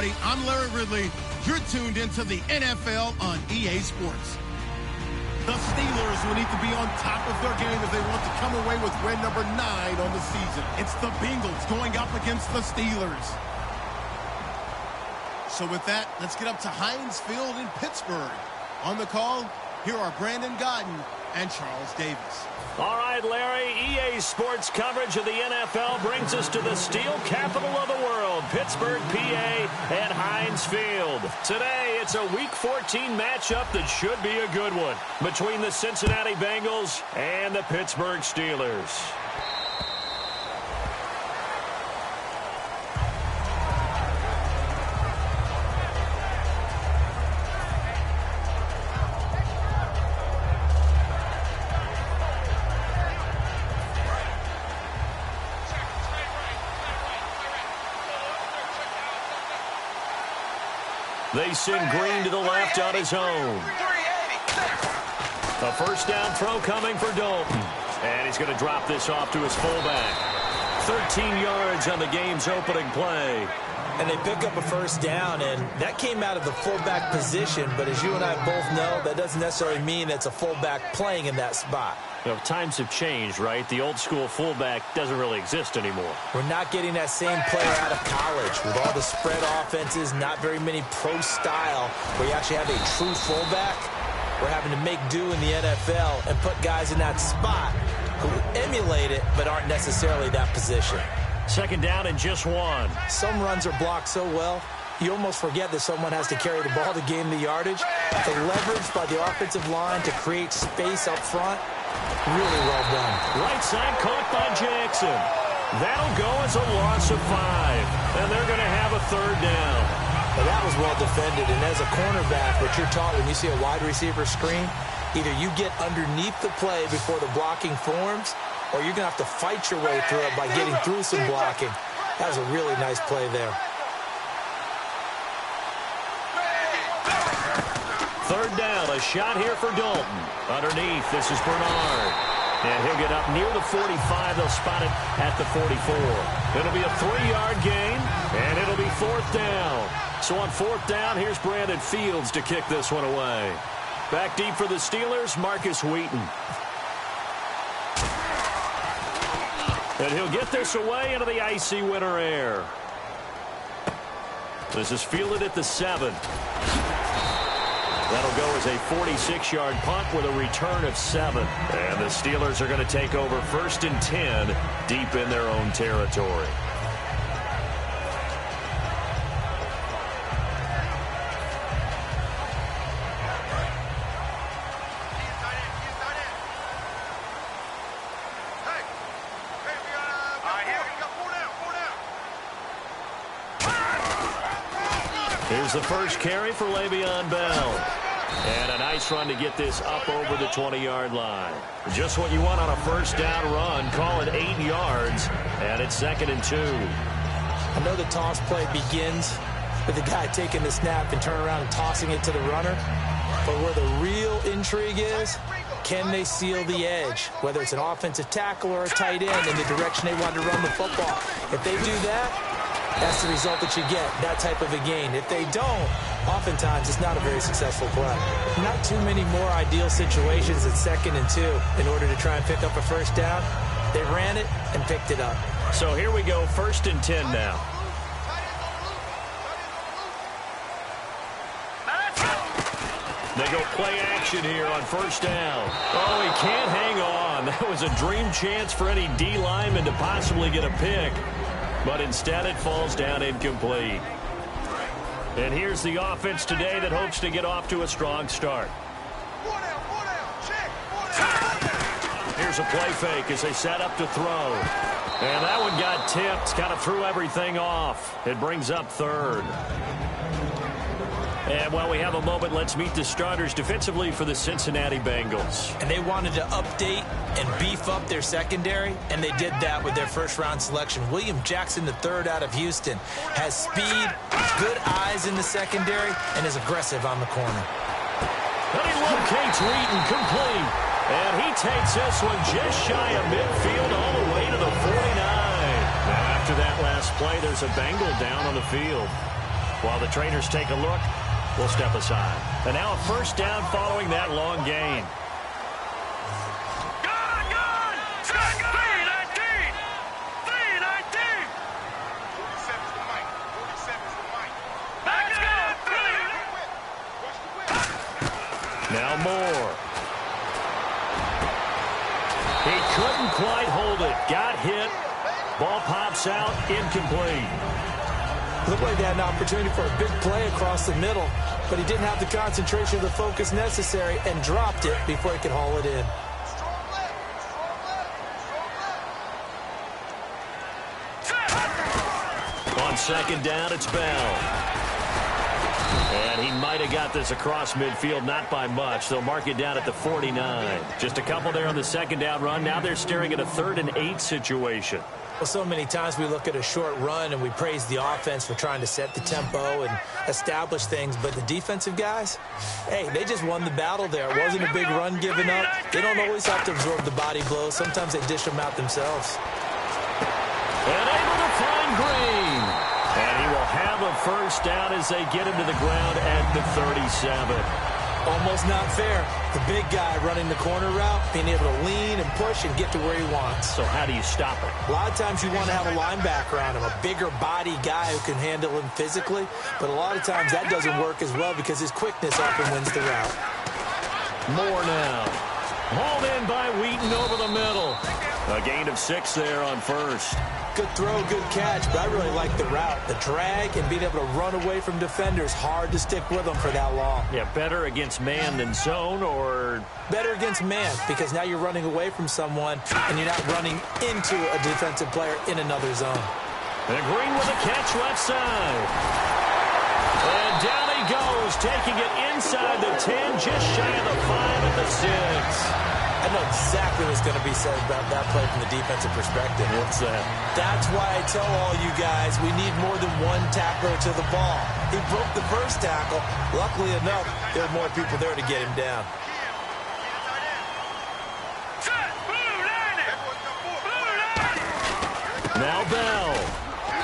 everybody. I'm Larry Ridley. You're tuned into the NFL on EA Sports. The Steelers will need to be on top of their game if they want to come away with win number 9 on the season. It's the Bengals going up against the Steelers. So with that, let's get up to Heinz Field in Pittsburgh. On the call, here are Brandon Godden and Charles Davis. All right, Larry, EA Sports coverage of the NFL brings us to the steel capital of the world, Pittsburgh, PA, at Heinz Field. Today, it's a Week 14 matchup that should be a good one between the Cincinnati Bengals and the Pittsburgh Steelers. They send Green to the left on his own. A first down throw coming for Dalton. And he's going to drop this off to his fullback. 13 yards on the game's opening play. And they pick up a first down, and that came out of the fullback position. But as you and I both know, that doesn't necessarily mean it's a fullback playing in that spot. You know, times have changed, right? The old school fullback doesn't really exist anymore. We're not getting that same player out of college with all the spread offenses, not very many pro style where you actually have a true fullback. We're having to make do in the NFL and put guys in that spot who emulate it but aren't necessarily that position. Second down and just 1. Some runs are blocked so well, you almost forget that someone has to carry the ball to gain the yardage. The leverage by the offensive line to create space up front, really well done. Right side caught by Jackson. That'll go as a loss of 5. And they're going to have a third down. Well, that was well defended. And as a cornerback, what you're taught when you see a wide receiver screen, either you get underneath the play before the blocking forms, or you're going to have to fight your way through it by getting through some blocking. That was a really nice play there. Third down, a shot here for Dalton. Underneath, this is Bernard. And he'll get up near the 45. They'll spot it at the 44. It'll be a 3-yard gain, and it'll be 4th down. So on 4th down, here's Brandon Fields to kick this one away. Back deep for the Steelers, Marcus Wheaton. And he'll get this away into the icy winter air. This is fielded at the 7. That'll go as a 46-yard punt with a return of 7. And the Steelers are going to take over 1st and 10 deep in their own territory. Here's the first carry for Le'Veon Bell. And a nice run to get this up over the 20-yard line. Just what you want on a first down run. Call it 8 yards. And it's 2nd and 2. I know the toss play begins with the guy taking the snap and turning around and tossing it to the runner. But where the real intrigue is, can they seal the edge? Whether it's an offensive tackle or a tight end in the direction they want to run the football. If they do that, that's the result that you get, that type of a gain. If they don't, oftentimes it's not a very successful play. Not too many more ideal situations at 2nd and 2 in order to try and pick up a first down. They ran it and picked it up. So here we go, 1st and 10 now. They go play action here on first down. Oh, he can't hang on. That was a dream chance for any D lineman to possibly get a pick. But instead it falls down incomplete. And here's the offense today that hopes to get off to a strong start. Here's a play fake as they set up to throw. And that one got tipped, kind of threw everything off. It brings up 3rd. And while we have a moment, let's meet the starters defensively for the Cincinnati Bengals. And they wanted to update and beef up their secondary, and they did that with their first-round selection. William Jackson III out of Houston has speed, good eyes in the secondary, and is aggressive on the corner. And he locates Wheaton complete. And he takes this one just shy of midfield all the way to the 49. Now after that last play, there's a Bengal down on the field. While the trainers take a look, we'll step aside. And now a first down following that long gain. Now Moore. He couldn't quite hold it. Got hit. Ball pops out. Incomplete. Looked like they had an opportunity for a big play across the middle, but he didn't have the concentration or the focus necessary and dropped it before he could haul it in. On second down, it's Bell. And he might have got this across midfield, not by much. They'll mark it down at the 49. Just a couple there on the second down run. Now they're staring at a 3rd and 8 situation. Well, so many times we look at a short run and we praise the offense for trying to set the tempo and establish things. But the defensive guys, hey, they just won the battle there. It wasn't a big run given up. They don't always have to absorb the body blows. Sometimes they dish them out themselves. And able to find Green. And he will have a first down as they get him to the ground at the 37. Almost not fair. The big guy running the corner route, being able to lean and push and get to where he wants. So how do you stop it? A lot of times you want to have a linebacker on him, a bigger body guy who can handle him physically. But a lot of times that doesn't work as well because his quickness often wins the route. More now. Hauled in by Wheaton over the middle. A gain of 6 there on first. Good throw, good catch, but I really like the route. The drag and being able to run away from defenders, hard to stick with them for that long. Yeah, better against man than zone, or? Better against man, because now you're running away from someone and you're not running into a defensive player in another zone. And Green with a catch left side. And down he goes, taking it inside the 10, just shy of the 5 at the 6. I know exactly what's going to be said about that play from the defensive perspective. What's that? That's why I tell all you guys we need more than one tackler to the ball. He broke the first tackle. Luckily enough, there were more people there to get him down. Now Bell.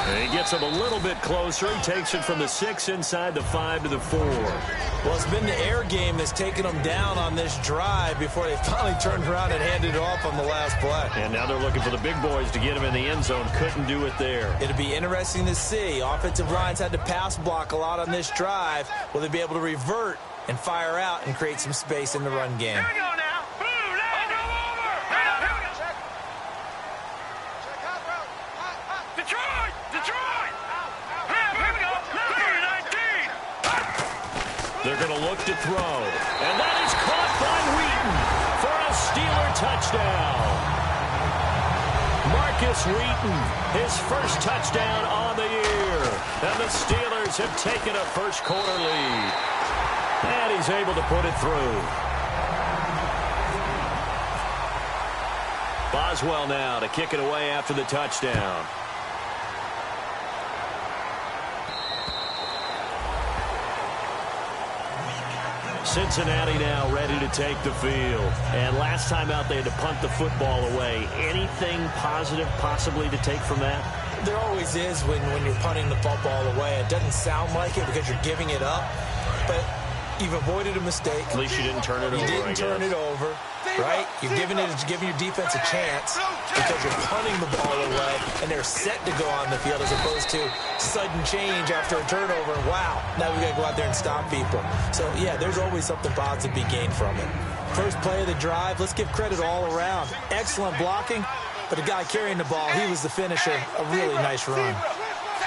And he gets him a little bit closer. He takes it from the 6 inside the 5 to the 4. Well, it's been the air game that's taken them down on this drive before they finally turned around and handed it off on the last play. And now they're looking for the big boys to get him in the end zone. Couldn't do it there. It'll be interesting to see. Offensive lines had to pass block a lot on this drive. Will they be able to revert and fire out and create some space in the run game? Here we go now. They're going to look to throw. And that is caught by Wheaton for a Steeler touchdown. Marcus Wheaton, his first touchdown on the year. And the Steelers have taken a first-quarter lead. And he's able to put it through. Boswell now to kick it away after the touchdown. Cincinnati now ready to take the field. And last time out, they had to punt the football away. Anything positive possibly to take from that? There always is when you're punting the football away. It doesn't sound like it because you're giving it up, but you've avoided a mistake. At least you didn't turn it over, You didn't turn it over, right? You're giving your defense a chance because you're punting the ball away, and they're set to go on the field as opposed to sudden change after a turnover. And wow, now we got to go out there and stop people. So, yeah, there's always something positive to be gained from it. First play of the drive, let's give credit all around. Excellent blocking, but the guy carrying the ball, he was the finisher. A really nice run.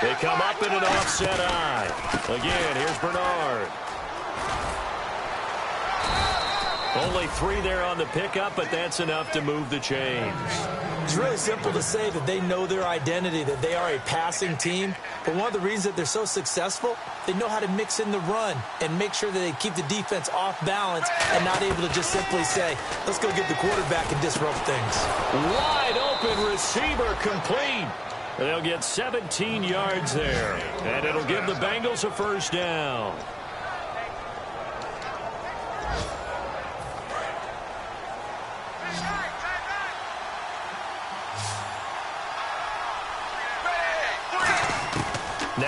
They come up in an offset eye. Again, here's Bernard. Only 3 there on the pickup, but that's enough to move the chains. It's really simple to say that they know their identity, that they are a passing team. But one of the reasons that they're so successful, they know how to mix in the run and make sure that they keep the defense off balance and not able to just simply say, let's go get the quarterback and disrupt things. Wide open receiver complete. They'll get 17 yards there, and it'll give the Bengals a first down.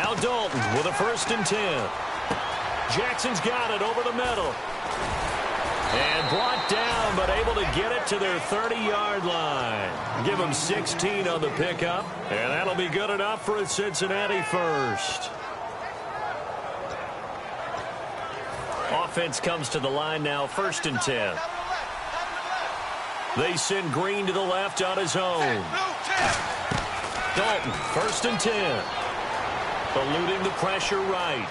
Now Dalton with a 1st and 10. Jackson's got it over the middle. And brought down, but able to get it to their 30-yard line. Give them 16 on the pickup, and that'll be good enough for a Cincinnati first. Offense comes to the line now, 1st and 10. They send Green to the left on his own. Dalton, 1st and 10. Eluding the pressure right.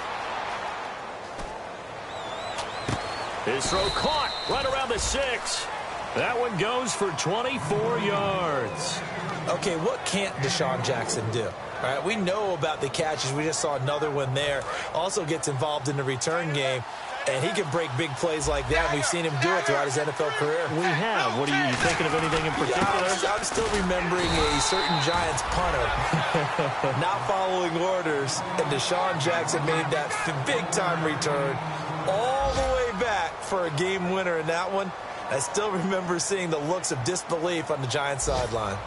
His throw caught right around the 6. That one goes for 24 yards. Okay, what can't Deshaun Jackson do? All right, we know about the catches. We just saw another one there. Also gets involved in the return game. And he can break big plays like that. We've seen him do it throughout his NFL career. We have. What are you thinking of anything in particular? Yeah, I'm still remembering a certain Giants punter not following orders. And Deshaun Jackson made that big-time return all the way back for a game winner in that one. I still remember seeing the looks of disbelief on the Giants sideline.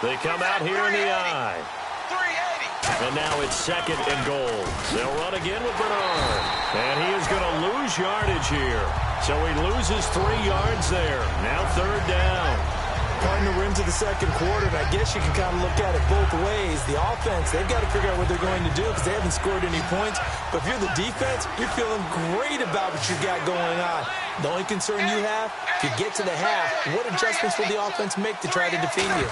They come out here in the eye. And now it's 2nd and goal. They'll run again with Bernard. And he is going to lose yardage here. So he loses 3 yards there. Now 3rd down. Partner, we're into the 2nd quarter, and I guess you can kind of look at it both ways. The offense, they've got to figure out what they're going to do because they haven't scored any points. But if you're the defense, you're feeling great about what you got going on. The only concern you have, if you get to the half, what adjustments will the offense make to try to defeat you?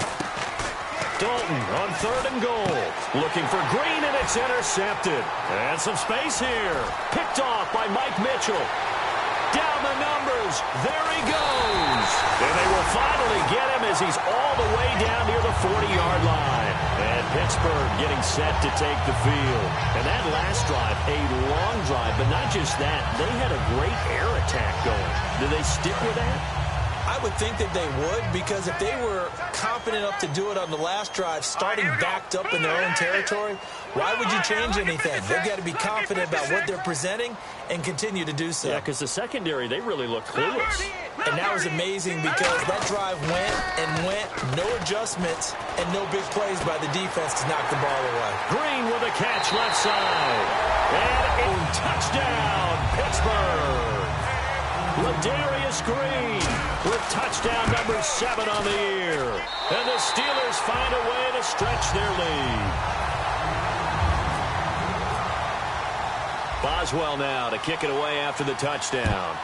Dalton on 3rd and goal. Looking for Green, and it's intercepted. And some space here. Picked off by Mike Mitchell. Down the numbers. There he goes. And they will finally get him as he's all the way down near the 40-yard line. And Pittsburgh getting set to take the field. And that last drive, a long drive, but not just that. They had a great air attack going. Do they stick with that? I would think that they would, because if they were confident enough to do it on the last drive, starting backed up in their own territory, why would you change anything? They've got to be confident about what they're presenting and continue to do so. Yeah, because the secondary, they really looked clueless. And that was amazing because that drive went and went, no adjustments, and no big plays by the defense to knock the ball away. Green with a catch left side. And a touchdown, Pittsburgh. Ladarius Green with touchdown number 7 on the year. And the Steelers find a way to stretch their lead. Boswell now to kick it away after the touchdown.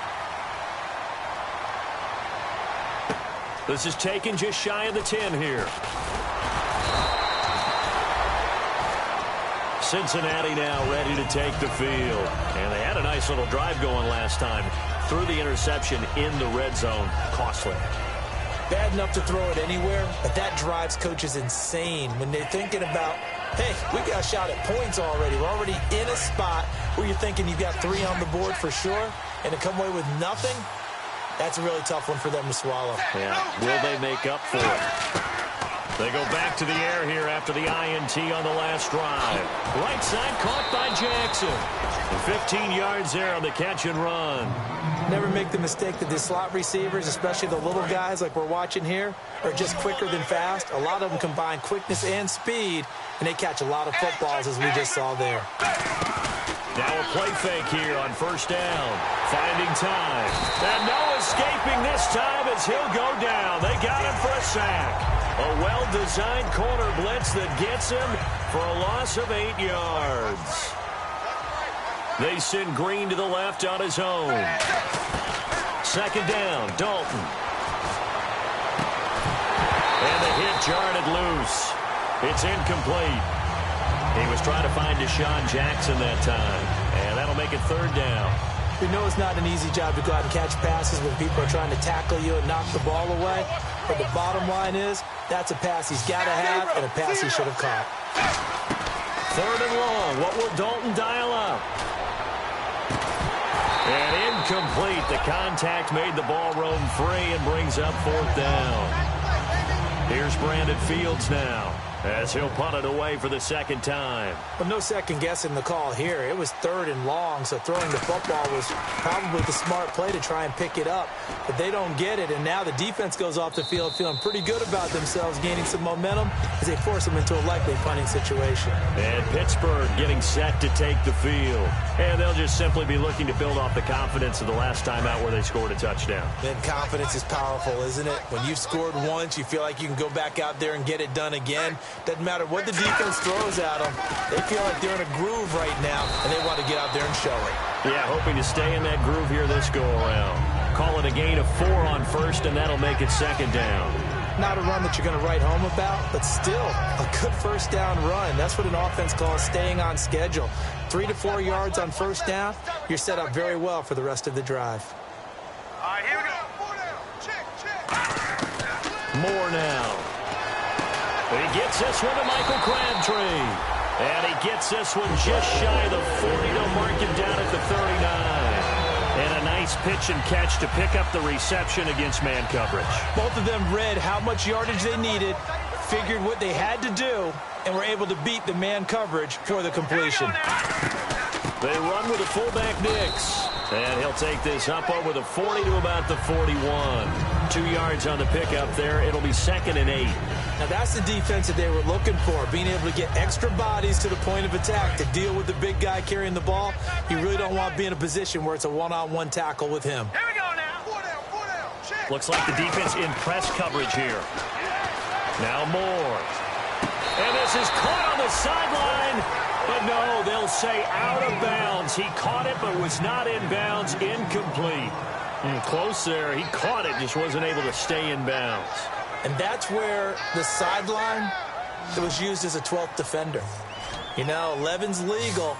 This is taken just shy of the 10 here. Cincinnati now ready to take the field. And they had a nice little drive going last time. Threw the interception in the red zone. Costly. Bad enough to throw it anywhere, but that drives coaches insane when they're thinking about, hey, we got a shot at points already. We're already in a spot where you're thinking you've got 3 on the board for sure, and to come away with nothing, that's a really tough one for them to swallow. Yeah, will they make up for it? They go back to the air here after the INT on the last drive. Right side caught by Jackson. 15 yards there on the catch and run. Never make the mistake that the slot receivers, especially the little guys like we're watching here, are just quicker than fast. A lot of them combine quickness and speed, and they catch a lot of footballs as we just saw there. Now a play fake here on 1st down. Finding time. And no escaping this time as he'll go down. They got him for a sack. A well-designed corner blitz that gets him for a loss of 8 yards. They send Green to the left on his own. 2nd down, Dalton. And the hit jarred it loose. It's incomplete. He was trying to find Deshaun Jackson that time. And that'll make it 3rd down. We know it's not an easy job to go out and catch passes when people are trying to tackle you and knock the ball away. But the bottom line is, that's a pass he's got to have and a pass he should have caught. 3rd and long. What will Dalton dial up? And incomplete. The contact made the ball roam free and brings up 4th down. Here's Brandon Fields now. as he'll punt it away for the second time. Well, no second guessing the call here. It was 3rd and long, so throwing the football was probably the smart play to try and pick it up. But they don't get it, and now the defense goes off the field feeling pretty good about themselves, gaining some momentum as they force them into a likely punting situation. And Pittsburgh getting set to take the field. And they'll just simply be looking to build off the confidence of the last time out where they scored a touchdown. Then confidence is powerful, isn't it? When you've scored once, you feel like you can go back out there and get it done again. Doesn't matter what the defense throws at them. They feel like they're in a groove right now, and they want to get out there and show it. Yeah, hoping to stay in that groove here this go-around. Call it a gain of 4 on first, and that'll make it second down. Not a run that you're going to write home about, but still a good first down run. That's what an offense calls staying on schedule. 3 to 4 yards on first down, you're set up very well for the rest of the drive. All right, here we go. 4 down. Check. More now. He gets this one to Michael Crabtree. And he gets this one just shy of the 40 to mark him down at the 39. And a nice pitch and catch to pick up the reception against man coverage. Both of them read how much yardage they needed, figured what they had to do, and were able to beat the man coverage for the completion. They run with the fullback Nix. And he'll take this up over the 40 to about the 41. 2 yards on the pickup there. It'll be 2nd and 8. Now that's the defense that they were looking for, being able to get extra bodies to the point of attack to deal with the big guy carrying the ball. You really don't want to be in a position where it's a one-on-one tackle with him. Here we go now. 4 down. Check. Looks like the defense in press coverage here. Now Moore. And this is caught on the sideline. But no, they'll say out of bounds. He caught it but was not in bounds. Incomplete. Close there. He caught it, just wasn't able to stay in bounds. And that's where the sideline was used as a 12th defender. You know, 11's legal.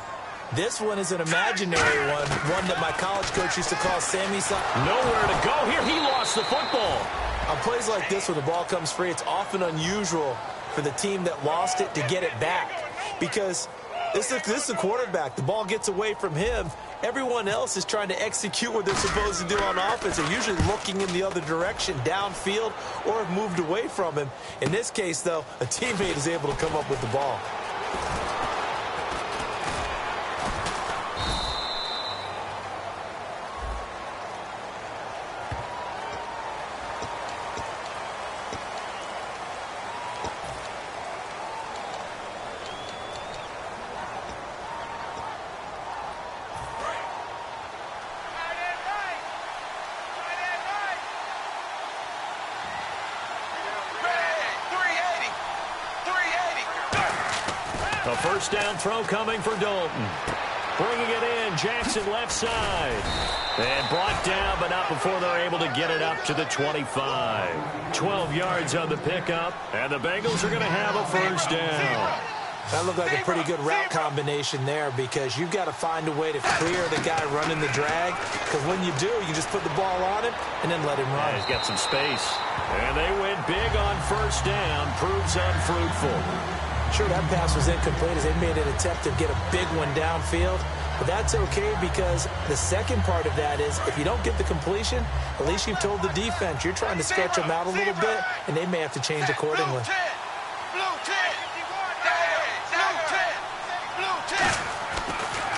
This one is an imaginary one that my college coach used to call Sammy. Nowhere to go here. He lost the football. On plays like this, when the ball comes free, it's often unusual for the team that lost it to get it back. Because this is the quarterback. The ball gets away from him. Everyone else is trying to execute what they're supposed to do on offense. They're usually looking in the other direction, downfield, or have moved away from him. In this case, though, a teammate is able to come up with the ball. A first down throw coming for Dalton. Bringing it in, Jackson left side. And brought down, but not before they're able to get it up to the 25. 12 yards on the pickup, and the Bengals are going to have a first down. That looked like a pretty good route combination there, because you've got to find a way to clear the guy running the drag. Because when you do, you just put the ball on him and then let him run. Yeah, he's got some space. And they went big on first down. Proves unfruitful. Sure, that pass was incomplete as they made an attempt to get a big one downfield. But that's okay, because the second part of that is if you don't get the completion, at least you've told the defense you're trying to stretch them out a little bit, and they may have to change accordingly.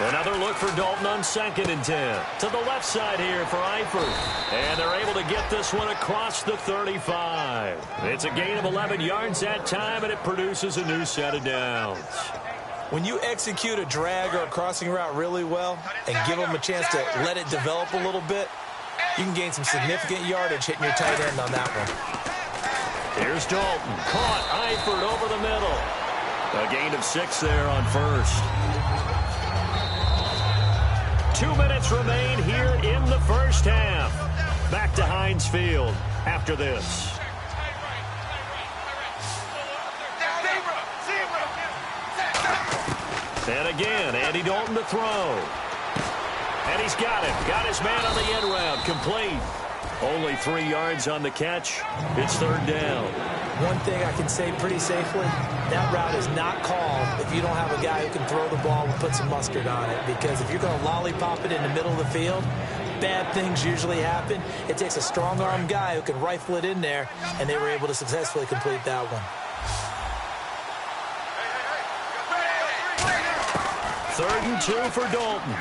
Another look for Dalton on 2nd and 10. To the left side here for Eifert. And they're able to get this one across the 35. It's a gain of 11 yards that time, and it produces a new set of downs. When you execute a drag or a crossing route really well and give them a chance to let it develop a little bit, you can gain some significant yardage hitting your tight end on that one. Here's Dalton. Caught. Eifert over the middle. A gain of 6 there on first. 2 minutes remain here in the first half. Back to Heinz Field after this. And again, Andy Dalton to throw. And he's got it. Got his man on the end route. Complete. Only 3 yards on the catch. It's 3rd down. One thing I can say pretty safely, that route is not called if you don't have a guy who can throw the ball and put some mustard on it. Because if you're going to lollipop it in the middle of the field, bad things usually happen. It takes a strong-armed guy who can rifle it in there, and they were able to successfully complete that one. 3rd and 2 for Dalton.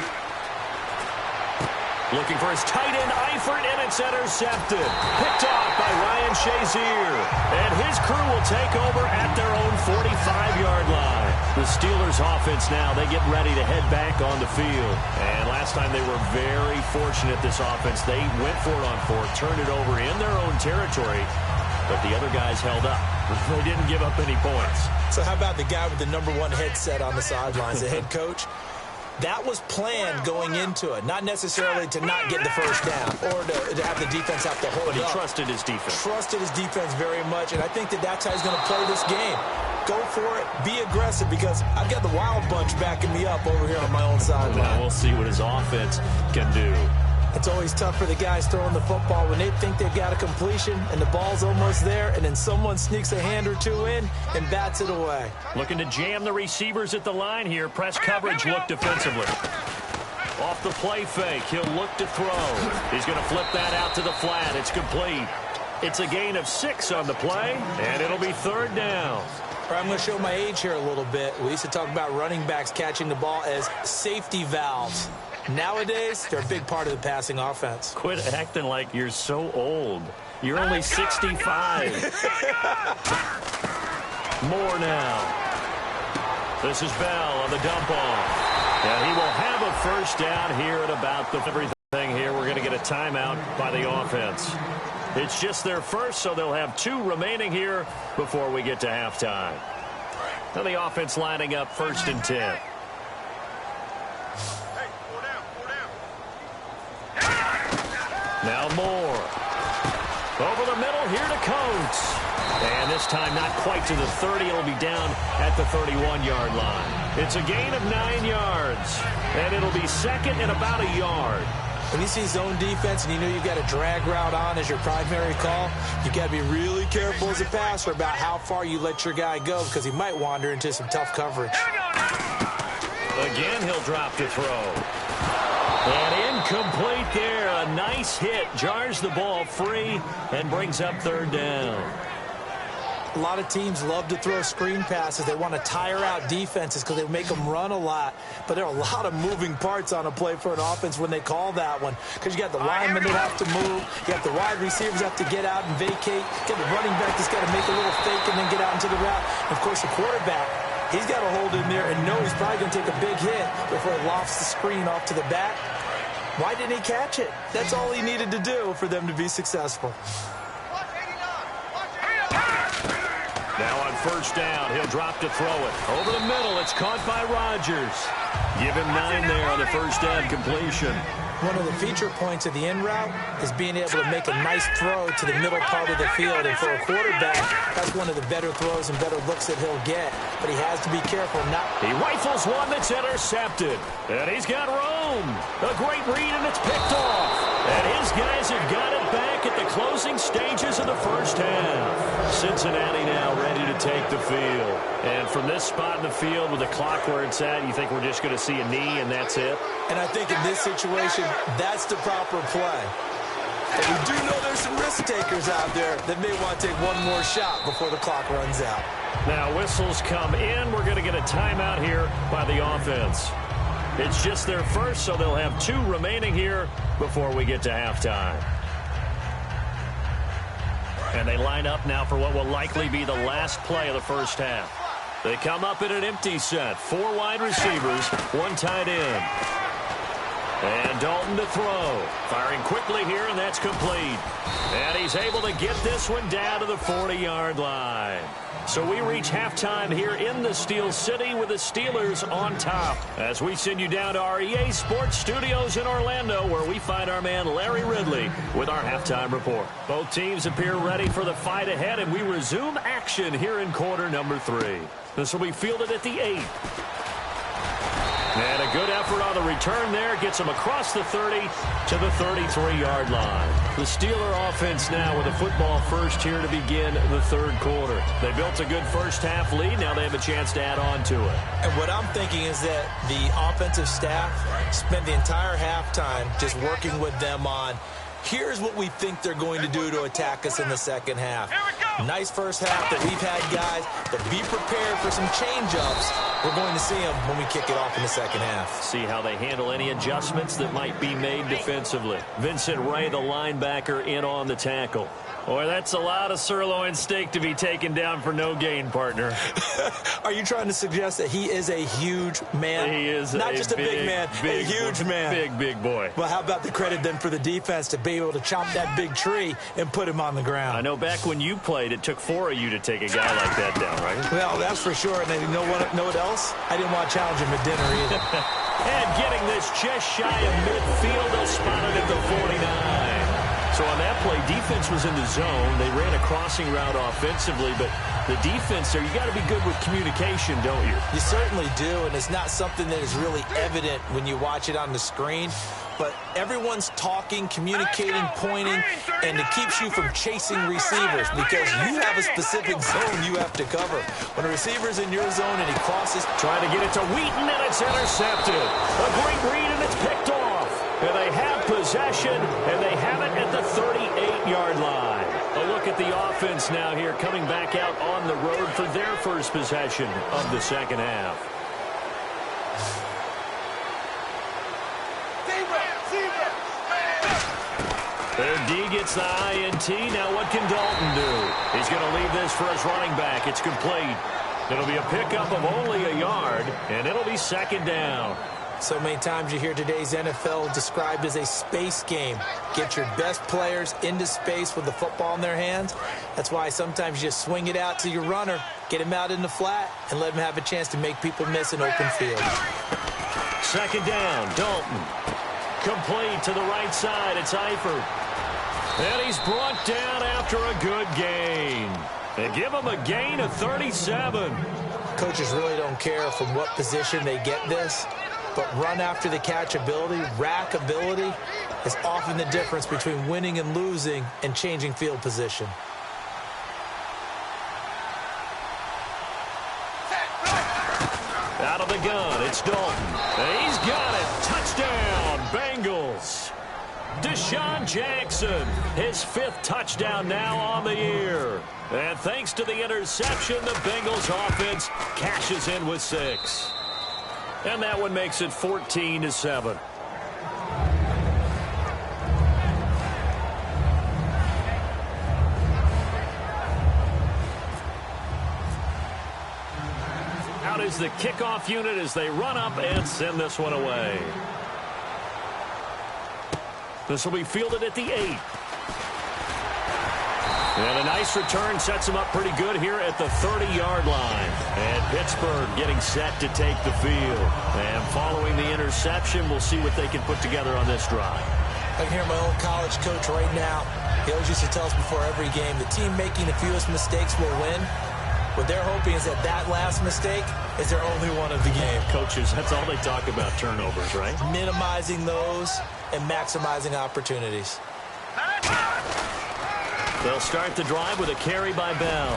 Looking for his tight end, Eifert, and it's intercepted. Picked off by Ryan Shazier. And his crew will take over at their own 45-yard line. The Steelers offense now, they get ready to head back on the field. And last time they were very fortunate, this offense. They went for it on 4, turned it over in their own territory. But the other guys held up. They didn't give up any points. So how about the guy with the #1 headset on the sidelines, the head coach? That was planned going into it, not necessarily to not get the first down or to have the defense have to hold But he up. trusted his defense. Trusted his defense very much, and I think that's how he's going to play this game. Go for it. Be aggressive, because I've got the wild bunch backing me up over here on my own sideline. Now we'll see what his offense can do. It's always tough for the guys throwing the football when they think they've got a completion and the ball's almost there, and then someone sneaks a hand or two in and bats it away. Looking to jam the receivers at the line here. Press coverage look defensively. Off the play fake, he'll look to throw. He's going to flip that out to the flat. It's complete. It's a gain of 6 on the play, and it'll be 3rd down. All right, I'm going to show my age here a little bit. We used to talk about running backs catching the ball as safety valves. Nowadays, they're a big part of the passing offense. Quit acting like you're so old. You're only 65. More now. This is Bell on the dump off. And he will have a first down here at about the everything here. We're going to get a timeout by the offense. It's just their first, so they'll have 2 remaining here before we get to halftime. Now the offense lining up 1st and 10. Now Moore. Over the middle, here to Coates. And this time not quite to the 30. It'll be down at the 31-yard line. It's a gain of 9 yards. And it'll be 2nd and about a yard. When you see zone defense and you know you've got a drag route on as your primary call, you've got to be really careful as a passer about how far you let your guy go, because he might wander into some tough coverage. Again, he'll drop to throw. And incomplete there. A nice hit. Jars the ball free and brings up 3rd down. A lot of teams love to throw screen passes. They want to tire out defenses because they make them run a lot. But there are a lot of moving parts on a play for an offense when they call that one, because you got the linemen that have to move. You have the wide receivers have to get out and vacate. You got the running back that's got to make a little fake and then get out into the route. And of course, the quarterback, he's got to hold in there and know he's probably going to take a big hit before he lofts the screen off to the back. Why didn't he catch it? That's all he needed to do for them to be successful. Now on 1st down, he'll drop to throw it. Over the middle, it's caught by Rodgers. Give him 9 there on the 1st down completion. One of the feature points of the in route is being able to make a nice throw to the middle part of the field. And for a quarterback, that's one of the better throws and better looks that he'll get. But he has to be careful not. He rifles one that's intercepted. And he's got room. A great read, and it's picked off. And his guys have got it back at the closing stages of the 1st half. Cincinnati now ready to take the field. And from this spot in the field with the clock where it's at, you think we're just going to see a knee and that's it? And I think in this situation, that's the proper play. But we do know there's some risk takers out there that may want to take one more shot before the clock runs out. Now whistles come in. We're going to get a timeout here by the offense. It's just their first, so they'll have 2 remaining here before we get to halftime. And they line up now for what will likely be the last play of the 1st half. They come up in an empty set. 4 wide receivers, 1 tight end. And Dalton to throw. Firing quickly here, and that's complete. And he's able to get this one down to the 40-yard line. So we reach halftime here in the Steel City with the Steelers on top, as we send you down to our EA Sports Studios in Orlando, where we find our man Larry Ridley with our halftime report. Both teams appear ready for the fight ahead, and we resume action here in quarter number 3. This will be fielded at the 8. And a good effort on the return there. Gets him across the 30 to the 33-yard line. The Steeler offense now with a football first here to begin the 3rd quarter. They built a good 1st half lead. Now they have a chance to add on to it. And what I'm thinking is that the offensive staff spent the entire halftime just working with them on, here's what we think they're going to do to attack us in the 2nd half. Here we go. Nice first half that we've had, guys, but be prepared for some change-ups. We're going to see them when we kick it off in the second half. See how they handle any adjustments that might be made defensively. Vincent Ray, the linebacker, in on the tackle. Boy, that's a lot of sirloin steak to be taken down for no gain, partner. Are you trying to suggest that he is a huge man? He is not just a big man, a huge man. Big boy. Well, how about the credit then for the defense to be able to chop that big tree and put him on the ground? I know back when you played, it took 4 of you to take a guy like that down, right? Well, that's for sure. And you know what else? I didn't want to challenge him at dinner either. And getting this just shy of midfield, they'll spot it at the 49. So on that play, defense was in the zone. They ran a crossing route offensively, but the defense there, you got to be good with communication, don't you? You certainly do, and it's not something that is really evident when you watch it on the screen. But everyone's talking, communicating, pointing, and it keeps you from chasing receivers because you have a specific zone you have to cover. When a receiver's in your zone and he crosses, trying to get it to Wheaton, and it's intercepted. A great read, and it's picked off. And they have possession, and they have it at the 38-yard line. A look at the offense now here, coming back out on the road for their first possession of the second half. Their D gets the INT. Now what can Dalton do? He's going to leave this for his running back. It's complete. It'll be a pickup of only a yard, and it'll be second down. So many times you hear today's NFL described as a space game. Get your best players into space with the football in their hands. That's why sometimes you just swing it out to your runner, get him out in the flat, and let him have a chance to make people miss an open field. Second down, Dalton. Complete to the right side. It's Eifert. And he's brought down after a good gain. They give him a gain of 37. Coaches really don't care from what position they get this. But run after the catch ability, rack ability, is often the difference between winning and losing and changing field position. Out of the gun, it's Dalton. And he's got it. Touchdown, Bengals. Deshaun Jackson, his 5th touchdown now on the year. And thanks to the interception, the Bengals offense cashes in with 6. And that one makes it 14-7. Out is the kickoff unit as they run up and send this one away. This will be fielded at the 8. And a nice return sets him up pretty good here at the 30-yard line. And Pittsburgh getting set to take the field. And following the interception, we'll see what they can put together on this drive. I can hear my old college coach right now. He always used to tell us before every game, the team making the fewest mistakes will win. What they're hoping is that that last mistake is their only one of the game. Coaches, that's all they talk about, turnovers, right? Minimizing those and maximizing opportunities. They'll start the drive with a carry by Bell.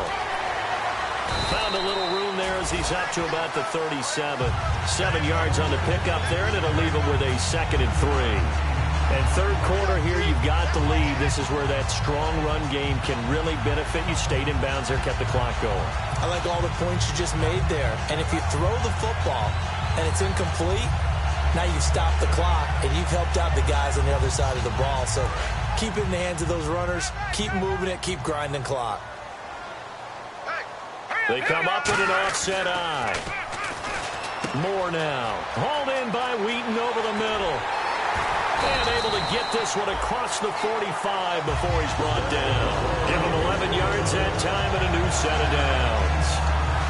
Found a little room there as he's up to about the 37. 7 yards on the pickup there, and it'll leave him with a 2nd and 3. And third quarter here, you've got the lead. This is where that strong run game can really benefit you. Stayed in bounds there, kept the clock going. I like all the points you just made there. And if you throw the football and it's incomplete, now you've stopped the clock and you've helped out the guys on the other side of the ball. So keep it in the hands of those runners. Keep moving it. Keep grinding clock. They come up with an offset eye. Moore now. Hauled in by Wheaton over the middle. And able to get this one across the 45 before he's brought down. Give him 11 yards that time and a new set of downs.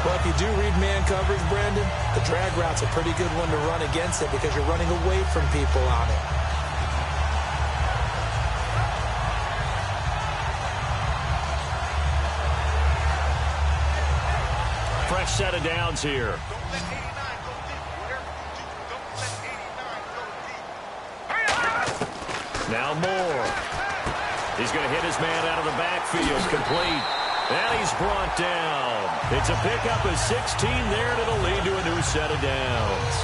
Well, if you do read man coverage, Brandon, the drag route's a pretty good one to run against it because you're running away from people on it. Fresh set of downs here. Now Moore. He's going to hit his man out of the backfield. Complete. And he's brought down. It's a pickup of 16 there, and it'll lead to a new set of downs.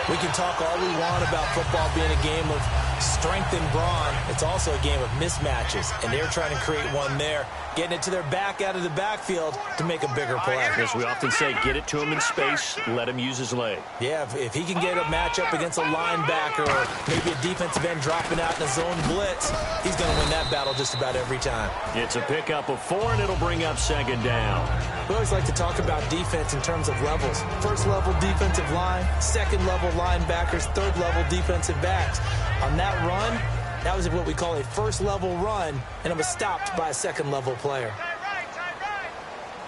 We can talk all we want about football being a game of strength and brawn. It's also a game of mismatches, and they're trying to create one there, getting it to their back out of the backfield to make a bigger play. As we often say, get it to him in space, let him use his leg. Yeah, if he can get a matchup against a linebacker or maybe a defensive end dropping out in a zone blitz, he's going to win that battle just about every time. It's a pickup of 4, and it'll bring up second down. We always like to talk about defense in terms of levels. First level defensive line, second level linebackers, third level defensive backs. On that run, that was what we call a first level run, and it was stopped by a second level player.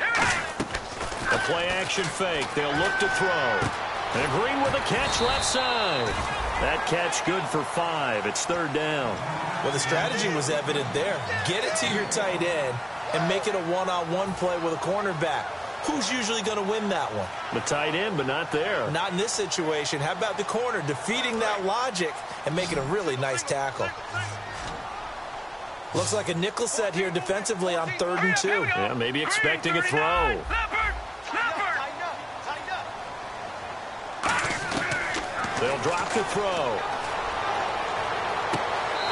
A play action fake. They'll look to throw. And Green with a catch left side. That catch good for 5. It's third down. Well, the strategy was evident there. Get it to your tight end and make it a one-on-one play with a cornerback. Who's usually going to win that one? The tight end, but not there. Not in this situation. How about the corner defeating that logic and making a really nice tackle? Looks like a nickel set here defensively on 3rd and 2. Yeah, maybe expecting a throw. They'll drop the throw.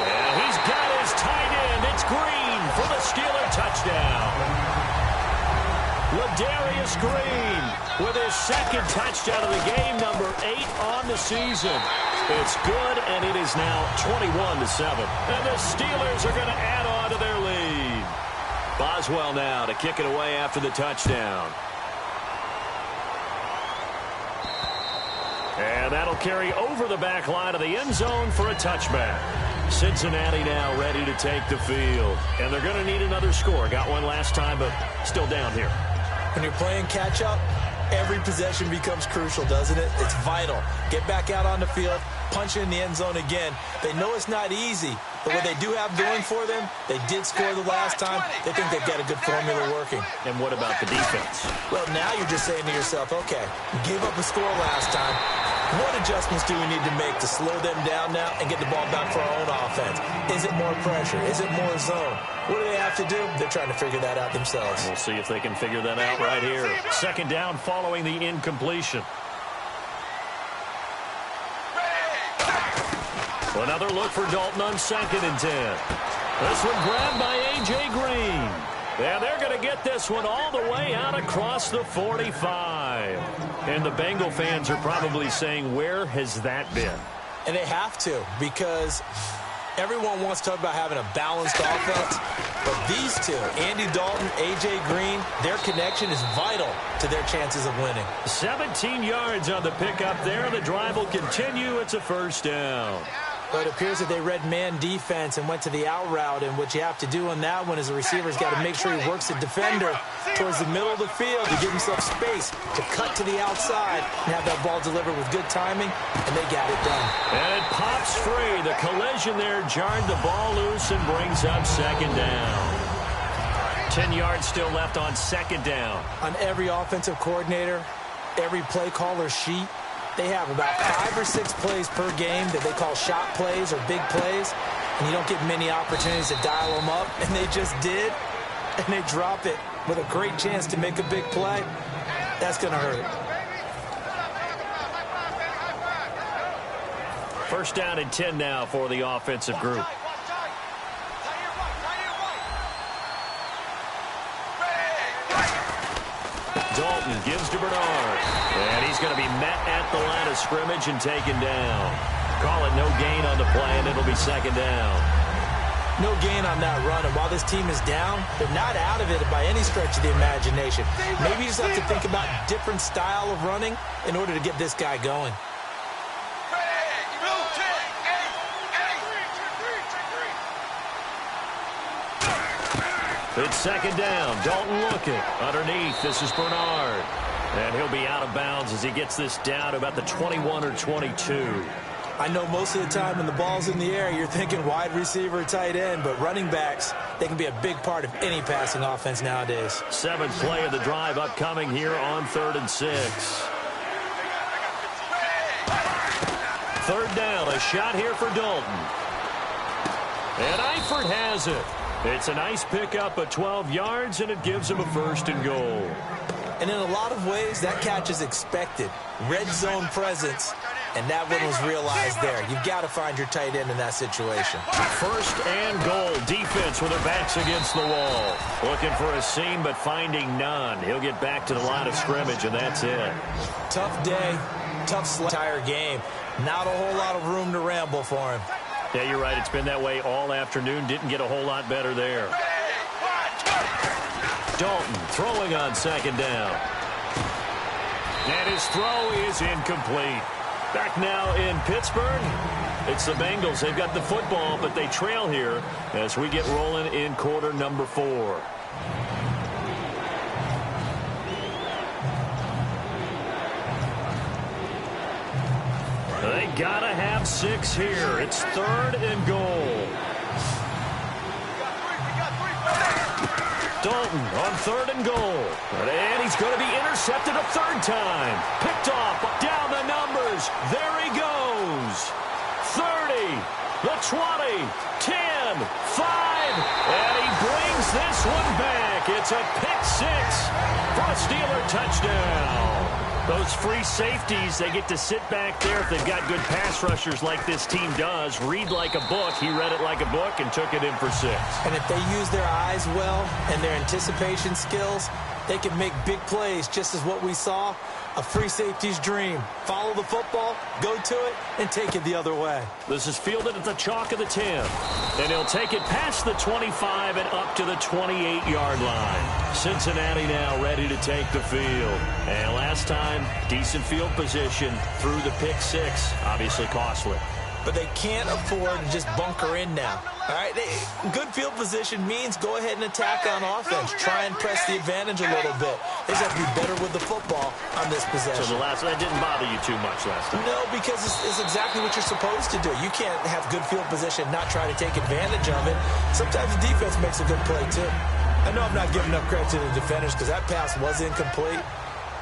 And he's got his tight end. It's Green for the Steeler touchdown. Ladarius Green with his second touchdown of the game, number 8 on the season. It's good, and it is now 21-7. And the Steelers are going to add on to their lead. Boswell now to kick it away after the touchdown. And that'll carry over the back line of the end zone for a touchback. Cincinnati now ready to take the field. And they're going to need another score. Got one last time, but still down here. When you're playing catch-up, every possession becomes crucial, doesn't it? It's vital. Get back out on the field, punch in the end zone again. They know it's not easy, but what they do have going for them, they did score the last time. They think they've got a good formula working. And what about the defense? Well, now you're just saying to yourself, okay, gave up a score last time. What adjustments do we need to make to slow them down now and get the ball back for our own offense? Is it more pressure? Is it more zone? What do they have to do? They're trying to figure that out themselves. We'll see if they can figure that out right here. Second down following the incompletion. Another look for Dalton on 2nd and 10. This one grabbed by A.J. Green. Yeah, they're going to get this one all the way out across the 45. And the Bengal fans are probably saying, where has that been? And they have to, because everyone wants to talk about having a balanced offense. But these two, Andy Dalton, A.J. Green, their connection is vital to their chances of winning. 17 yards on the pickup there. The drive will continue. It's a first down. But it appears that they read man defense and went to the out route, and what you have to do on that one is the receiver's got to make sure he works the defender towards the middle of the field to give himself space to cut to the outside and have that ball delivered with good timing, and they got it done. And it pops free. The collision there jarred the ball loose and brings up second down. 10 yards still left on second down. On every offensive coordinator, every play caller sheet, they have about 5 or 6 plays per game that they call shot plays or big plays, and you don't get many opportunities to dial them up, and they just did, and they drop it with a great chance to make a big play. That's going to hurt. First down and 10 now for the offensive group. Dalton gives to Bernard. And he's going to be met at the line of scrimmage and taken down. Call it no gain on the play, and it'll be second down. No gain on that run, and while this team is down, they're not out of it by any stretch of the imagination. Maybe you just have to think about different style of running in order to get this guy going. It's second down. Dalton looking. Underneath, this is Bernard. And he'll be out of bounds as he gets this down to about the 21 or 22. I know most of the time when the ball's in the air, you're thinking wide receiver, tight end, but running backs, they can be a big part of any passing offense nowadays. 7th play of the drive upcoming here on 3rd and 6. 3rd down, a shot here for Dalton. And Eifert has it. It's a nice pickup of 12 yards, and it gives him a 1st and goal. And in a lot of ways, that catch is expected. Red zone presence. And that one was realized there. You've got to find your tight end in that situation. First and goal. Defense with their backs against the wall. Looking for a seam, but finding none. He'll get back to the line of scrimmage, and that's it. Tough day, tough entire game. Not a whole lot of room to ramble for him. Yeah, you're right. It's been that way all afternoon. Didn't get a whole lot better there. Dalton throwing on second down. And his throw is incomplete. Back now in Pittsburgh, it's the Bengals. They've got the football, but they trail here as we get rolling in quarter number 4. They gotta have 6 here. It's 3rd and goal. Dalton on 3rd and goal. And he's going to be intercepted a 3rd time. Picked off down the numbers. There he goes. 30, the 20, 10, 5. And he brings this one back. It's a pick 6 for a Steeler touchdown. Those free safeties, they get to sit back there if they've got good pass rushers like this team does. Read like a book. He read it like a book and took it in for 6. And if they use their eyes well and their anticipation skills, they can make big plays, just as what we saw. A free safety's dream. Follow the football, go to it, and take it the other way. This is fielded at the chalk of the 10. And he'll take it past the 25 and up to the 28-yard line. Cincinnati now ready to take the field. And last time, decent field position through the pick 6. Obviously costly. But they can't afford to just bunker in now. All right, good field position means go ahead and attack on offense. Try and press the advantage a little bit. They just have to be better with the football on this possession. So that didn't bother you too much last time? No, because it's exactly what you're supposed to do. You can't have good field position and not try to take advantage of it. Sometimes the defense makes a good play, too. I know I'm not giving enough credit to the defenders because that pass was incomplete.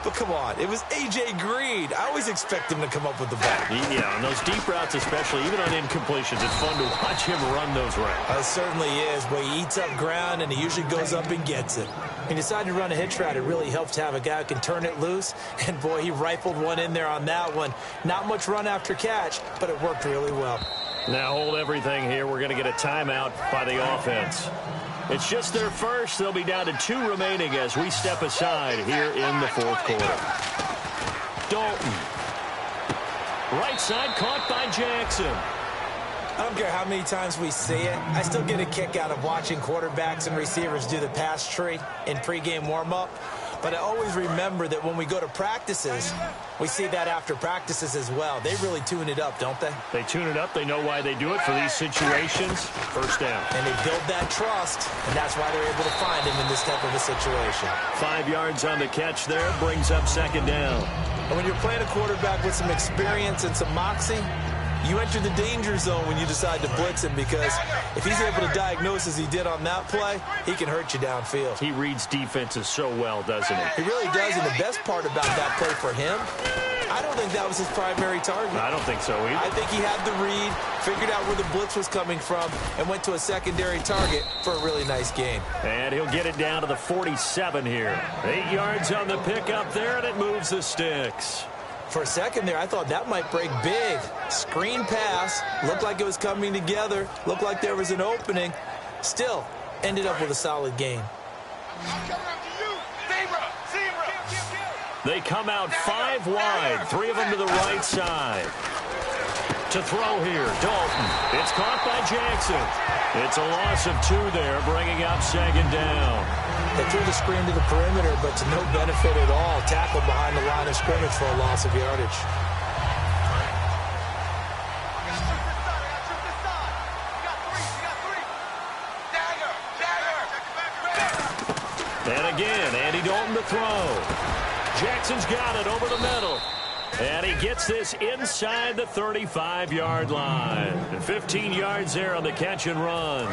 But come on, it was A.J. Green. I always expect him to come up with the ball. Yeah, on those deep routes especially, even on incompletions, it's fun to watch him run those routes. It certainly is. Boy, he eats up ground, and he usually goes up and gets it. He decided to run a hitch route. It really helps to have a guy who can turn it loose. And, boy, he rifled one in there on that one. Not much run after catch, but it worked really well. Now hold everything here. We're going to get a timeout by the offense. It's just their first. They'll be down to 2 remaining as we step aside here in the 4th quarter. Dalton. Right side caught by Jackson. I don't care how many times we see it. I still get a kick out of watching quarterbacks and receivers do the pass tree in pregame warm-up. But I always remember that when we go to practices, we see that after practices as well. They really tune it up, don't they? They tune it up. They know why they do it for these situations. First down. And they build that trust, and that's why they're able to find him in this type of a situation. 5 yards on the catch there. Brings up second down. And when you're playing a quarterback with some experience and some moxie, you enter the danger zone when you decide to blitz him, because if he's able to diagnose as he did on that play, he can hurt you downfield. He reads defenses so well, doesn't he? He really does, and the best part about that play for him, I don't think that was his primary target. I don't think so either. I think he had the read, figured out where the blitz was coming from, and went to a secondary target for a really nice gain. And he'll get it down to the 47 here. 8 yards on the pickup there, and it moves the sticks. For a second there, I thought that might break big. Screen pass, looked like it was coming together, looked like there was an opening. Still, ended up with a solid gain. They come out 5 wide, 3 of them to the right side. To throw here, Dalton. It's caught by Jackson. It's a loss of 2 there, bringing up second down. They threw the screen to the perimeter, but to no benefit at all. Tackled behind the line of scrimmage for a loss of yardage. And again, Andy Dalton to throw. Jackson's got it over the middle. And he gets this inside the 35-yard line. And 15 yards there on the catch and run.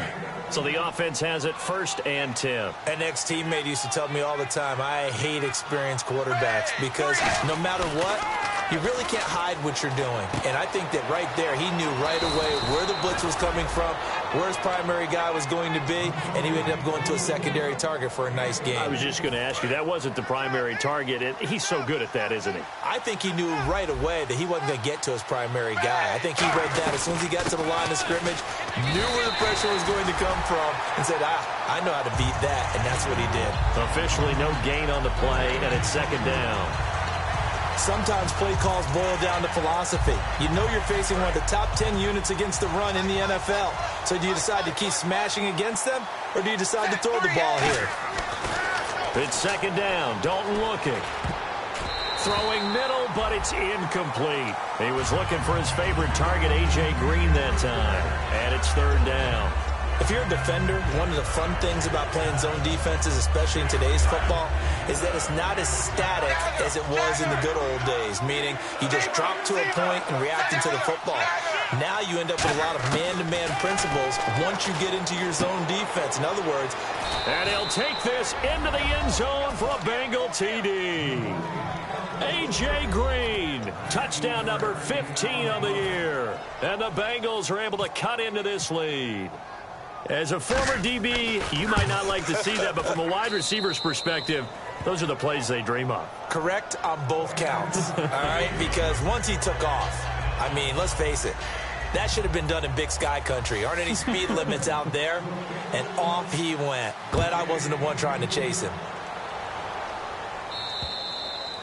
So the offense has it 1st and 10. An ex-teammate used to tell me all the time, I hate experienced quarterbacks, because no matter what, you really can't hide what you're doing. And I think that right there, he knew right away where the blitz was coming from, where his primary guy was going to be, and he ended up going to a secondary target for a nice game. I was just going to ask you, that wasn't the primary target, and he's so good at that, isn't he? I think he knew right away that he wasn't going to get to his primary guy. I think he read that as soon as he got to the line of scrimmage, knew where the pressure was going to come from, and said, I know how to beat that, and that's what he did. Officially no gain on the play, and it's second down. Sometimes play calls boil down to philosophy. You know you're facing one of the top 10 units against the run in the NFL. So do you decide to keep smashing against them, or do you decide to throw the ball here? It's second down. Dalton looking. Throwing middle, but it's incomplete. He was looking for his favorite target, A.J. Green, that time. And it's third down. If you're a defender, one of the fun things about playing zone defenses, especially in today's football, is that it's not as static as it was in the good old days, meaning you just drop to a point and react into the football. Now you end up with a lot of man-to-man principles once you get into your zone defense. In other words, and he'll take this into the end zone for a Bengal TD. A.J. Green, touchdown number 15 on the year. And the Bengals are able to cut into this lead. As a former DB, you might not like to see that, but from a wide receiver's perspective, those are the plays they dream of. Correct on both counts, all right? Because once he took off, I mean, let's face it, that should have been done in Big Sky country. Aren't any speed limits out there? And off he went. Glad I wasn't the one trying to chase him.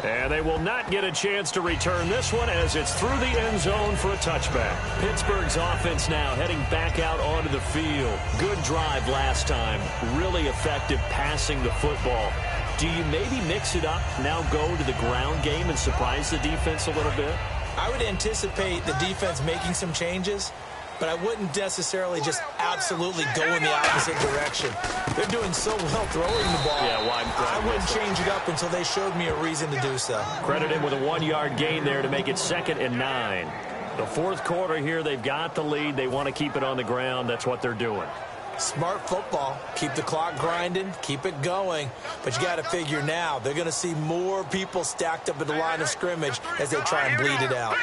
And they will not get a chance to return this one as it's through the end zone for a touchback. Pittsburgh's offense now heading back out onto the field. Good drive last time. Really effective passing the football. Do you maybe mix it up, now go to the ground game and surprise the defense a little bit? I would anticipate the defense making some changes, but I wouldn't necessarily just absolutely go in the opposite direction. They're doing so well throwing the ball. Yeah, I wouldn't change it up until they showed me a reason to do so. Credit him with a 1-yard gain there to make it 2nd and 9. The fourth quarter here, they've got the lead. They want to keep it on the ground. That's what they're doing. Smart football. Keep the clock grinding. Keep it going. But you got to figure now, they're going to see more people stacked up at the line of scrimmage as they try and bleed it out.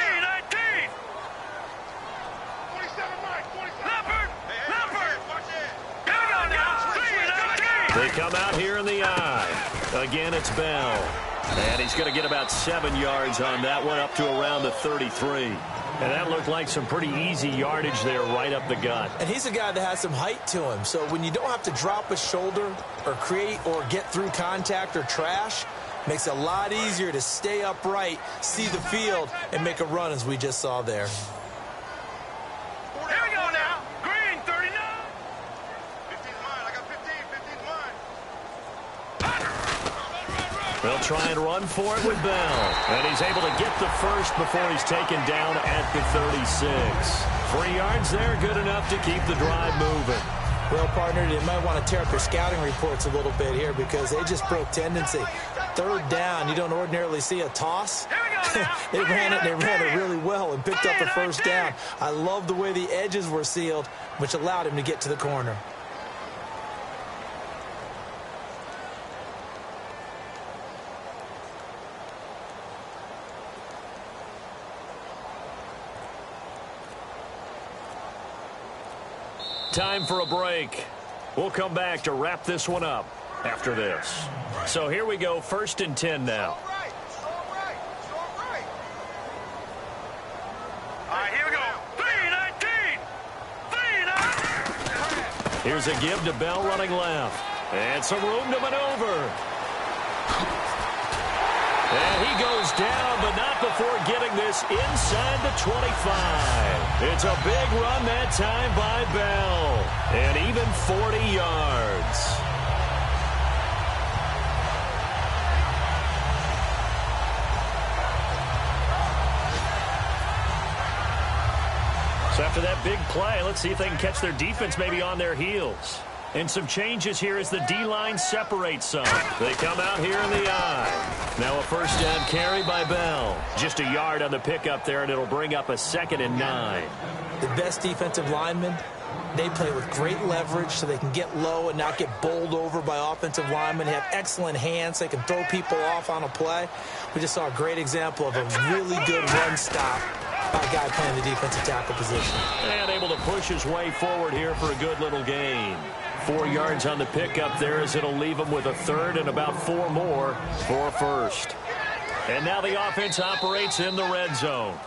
They come out here in the eye. Again, it's Bell. And he's going to get about 7 yards on that one, up to around the 33. And that looked like some pretty easy yardage there right up the gut. And he's a guy that has some height to him. So when you don't have to drop a shoulder or create or get through contact or trash, makes it a lot easier to stay upright, see the field, and make a run as we just saw there. Here we go now. Green, 39. 15's mine. I got 15. 15's mine. They'll try and run for it with Bell. And he's able to get the first before he's taken down at the 36. 3 yards there, good enough to keep the drive moving. Well, partner, they might want to tear up their scouting reports a little bit here because they just broke tendency. Third down, you don't ordinarily see a toss. They ran it really well and picked up the first down. I love the way the edges were sealed, which allowed him to get to the corner. Time for a break. We'll come back to wrap this one up after this. So here we go, 1st and 10 now. All right, here we go. 3-19. 3-19. Here's a give to Bell running left. And some room to maneuver. And he goes down, but not before getting this inside the 25. It's a big run that time by Bell. And even 40 yards. So after that big play, let's see if they can catch their defense maybe on their heels. And some changes here as the D-line separates some. They come out here in the eye. Now a first down carry by Bell. Just a yard on the pickup there, and it'll bring up a 2nd and 9. The best defensive linemen, they play with great leverage so they can get low and not get bowled over by offensive linemen. They have excellent hands. They can throw people off on a play. We just saw a great example of a really good run stop by a guy playing the defensive tackle position. And able to push his way forward here for a good little gain. 4 yards on the pickup there as it'll leave him with a 3rd and about 4 more for a first. And now the offense operates in the red zone.